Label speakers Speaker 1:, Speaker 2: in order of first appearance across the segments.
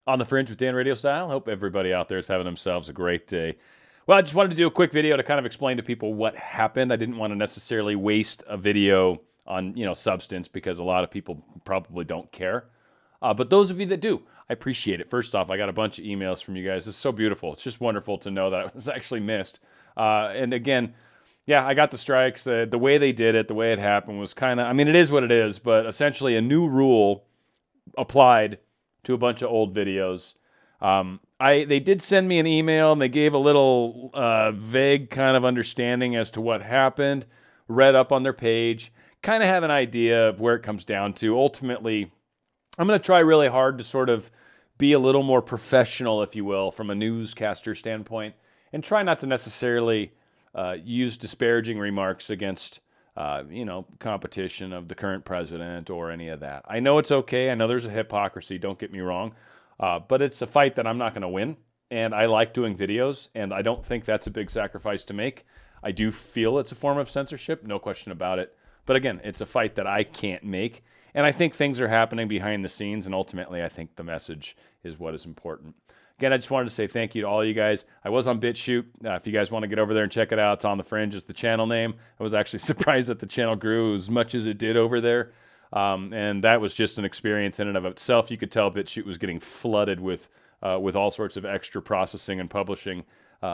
Speaker 1: On the Fringe with Dan Radio Style. Hope everybody out there is having themselves a great day. Well, I just wanted to do a quick video to kind of explain to people what happened. I didn't want to necessarily waste a video on, substance because a lot of people probably don't care. But those of you that do, I appreciate it. First off, I got a bunch of emails from you guys. It's so beautiful. It's just wonderful to know that I was actually missed. And again, yeah, I got the strikes. The way they did it, the way it happened was kind of, I mean, it is what it is, but essentially a new rule applied to a bunch of old videos. They did send me an email and they gave a little vague kind of understanding as to what happened, read up on their page, kind of have an idea of where it comes down to. Ultimately, I'm going to try really hard to sort of be a little more professional, if you will, from a newscaster standpoint, and try not to necessarily use disparaging remarks against competition of the current president or any of that. I know it's okay. I know there's a hypocrisy. Don't get me wrong. But it's a fight that I'm not going to win. And I like doing videos. And I don't think that's a big sacrifice to make. I do feel it's a form of censorship. No question about it. But again, it's a fight that I can't make. And I think things are happening behind the scenes. And ultimately, I think the message is what is important. Again, I just wanted to say thank you to all you guys. I was on BitChute. If you guys want to get over there and check it out, it's on the Fringe. It's the channel name. I was actually surprised that the channel grew as much as it did over there. And that was just an experience in and of itself. You could tell BitChute was getting flooded with all sorts of extra processing and publishing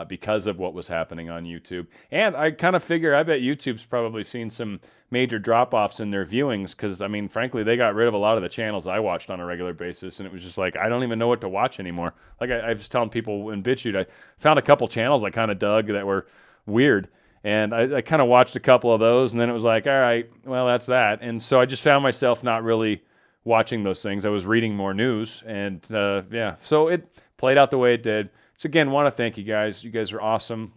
Speaker 1: because of what was happening on YouTube. And I kind of figure, I bet YouTube's probably seen some major drop-offs in their viewings because, I mean, frankly, they got rid of a lot of the channels I watched on a regular basis, and it was just like, I don't even know what to watch anymore. Like I was telling people in BitChute, I found a couple channels I kind of dug that were weird. And I kind of watched a couple of those, and then it was like, all right, well, that's that. And so I just found myself not really watching those things. I was reading more news, and yeah, so it played out the way it did. So again, want to thank you guys. You guys are awesome.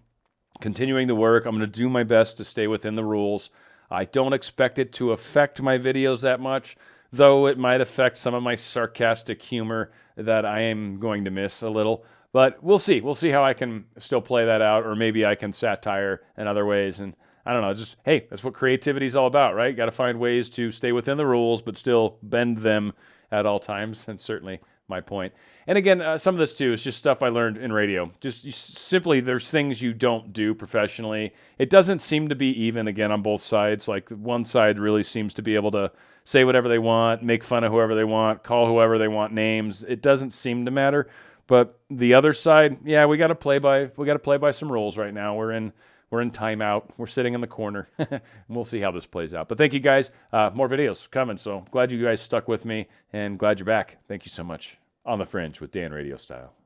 Speaker 1: Continuing the work. I'm going to do my best to stay within the rules. I don't expect it to affect my videos that much, though it might affect some of my sarcastic humor that I am going to miss a little. But we'll see. We'll see how I can still play that out, or maybe I can satire in other ways. And I don't know, just, hey, that's what creativity is all about, right? Got to find ways to stay within the rules, but still bend them at all times. And certainly my point. And again, some of this too is just stuff I learned in radio. Just simply, there's things you don't do professionally. It doesn't seem to be even, again, on both sides. Like one side really seems to be able to say whatever they want, make fun of whoever they want, call whoever they want names. It doesn't seem to matter. But the other side, yeah, we got to play by some rules right now. We're in timeout. We're sitting in the corner. And we'll see how this plays out. But thank you guys. More videos coming. So glad you guys stuck with me and glad you're back. Thank you so much. On the Fringe with Dan Radio Style.